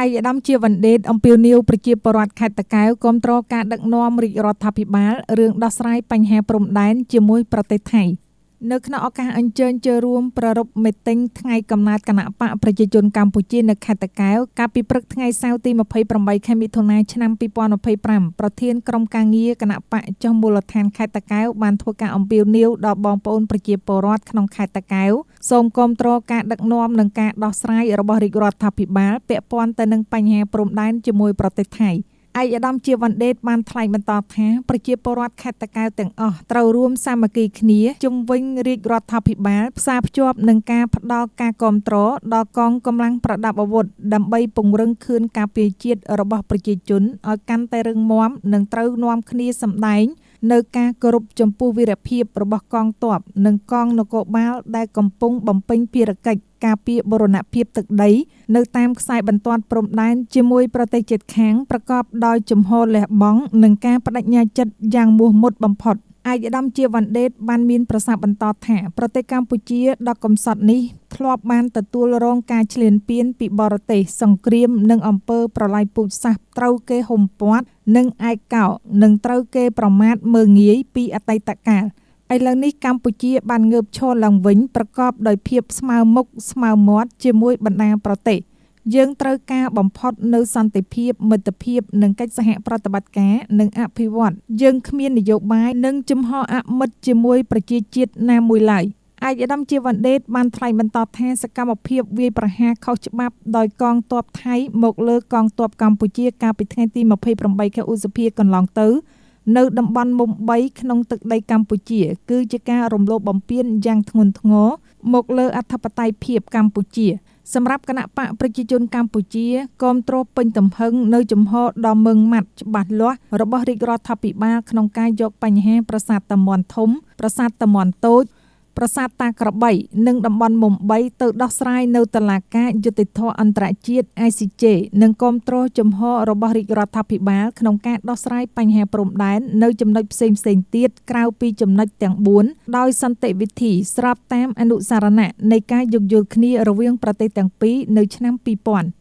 ឯកឧត្តមជាវណ្ណដេតអំពាវនាវប្រជាពលរដ្ឋខេត្តតាកែវគាំទ្រការដឹកនាំរាជរដ្ឋាភិបាលរឿងដោះស្រាយបញ្ហាព្រំដែនជាមួយប្រទេសថៃនៅក្នុងឱកាសអញ្ជើញចូលរួមប្រារព្ធមីទីងថ្ងៃកំណើតគណៈបកប្រជាជនកម្ពុជានៅខេត្តតាកែវកាលពីព្រឹកថ្ងៃសៅរ៍ទី28 ខែមិថុនាឆ្នាំ2025ប្រធានក្រុមការងារគណៈបកចុះមូលដ្ឋានខេត្តតាកែវបានធ្វើការអំពាវនាវដល់បងប្អូនប្រជាពលរដ្ឋក្នុងខេត្តតាកែវសូមគាំទ្រការដឹកនាំនិងការដោះស្រាយរបស់រាជរដ្ឋាភិបាលពាក់ព័ន្ធទៅនឹងបញ្ហាព្រំដែនជាមួយប្រទេសថៃឯកឧត្តមជាវណ្ណដេតបានថ្លែងបន្តថាប្រជាពលរដ្ឋខេត្តតាកែវទាំងអស់ត្រូវរួមសាមគ្គីគ្នាជុំវិញរាជរដ្ឋាភិបាលផ្សារភ្ជាប់នឹងការផ្ដល់ការគាំទ្រដល់កងកម្លាំងប្រដាប់អាវុធដើម្បីពង្រឹងខឿនការពារជាតិរបស់ប្រជាជនឲ្យកាន់តែរឹងមាំនិងត្រូវនាំគ្នាសម្ដែងនៅការគោរពចំពោះវីរភាពរបស់កងទ័ពនិងកងនគរបាលដែលកំពុងបំពេញភារកិច្ចការពារបូរណភាពទឹកដីនៅតាមខ្សែបន្ទាត់ព្រំដែនជាមួយប្រទេសជិតខាងប្រកបដោយជំហរលះបង់និងការបដិញ្ញាចិត្តយ៉ាងមោះមុតបំផុតឯកឧត្តមជាវណ្ណដេតបានមានប្រសាសន៍បន្តថាប្រទេសកម្ពុជាដ៏កំសត់នេះធ្លាប់បានទទួលរងការឈ្លានពានពីបរទេសសង្គ្រាមនិងអំពើប្រល័យពូជសាសន៍ត្រូវគេហុំព័ទ្ធនិងឯកោនិងត្រូវគេប្រមាថមើលងាយពីអតីតកាលឥឡូវនេះកម្ពុជាបានងើបឈរឡើងវិញប្រកបដោយភាពស្មើមុខស្មើមាត់ជាមួយបណ្ដាប្រទេសយើងត្រូវការបំផុតនៅសន្តិភាពមិត្តភាពនិងកិច្ចសហប្រតិបត្តិការនិងអភិវឌ្ឍយើងគ្មាននយោបាយនិងជំហរអមិត្តជាមួយប្រជាជាតិណាមួយឡើយឯកឧត្តមជាវណ្ណដេតបានថ្លែងបន្តថាសកម្មភាពវាយប្រហារខុសច្បាប់ដោយកងទ័ពថៃមកលើកងទ័ពកម្ពុជាកាលពីថ្ងៃទី28 ខែឧសភាកន្លងទៅនៅតំបន់មុំ3ក្នុងទឹកដីកម្ពុជាគឺជាការរំលោភបំពានយ៉ាងធ្ងន់ធ្ងរមកលើអធិបតេយ្យភាពកម្ពុជាសម្រាប់គណៈបកប្រជាជនកម្ពុជាគាំទ្រពេញទំហឹងនៅជំហរដ៏ម៉ឺងម៉ាត់ច្បាស់លាស់របស់រាជរដ្ឋាភិបាលក្នុងការយកបញ្ហាប្រាសាទតាមាន់ធំប្រាសាទតាមាន់តូចប្រាសាទតាក្របីនិងតំបន់មុំ3ទៅដោះស្រាយនៅតុលាការយុត្តិធម៌អន្តរជាតិ ICJ និងគាំទ្រជំហររបស់រាជរដ្ឋាភិបាលក្នុងការដោះស្រាយបញ្ហាព្រំដែននៅចំណុចផ្សេងៗទៀតក្រៅពីចំណុចទាំង4ដោយសន្តិវិធីស្របតាមអនុសារណៈនៃការយោគយល់គ្នារវាងប្រទេសទាំងពីរនៅឆ្នាំ2000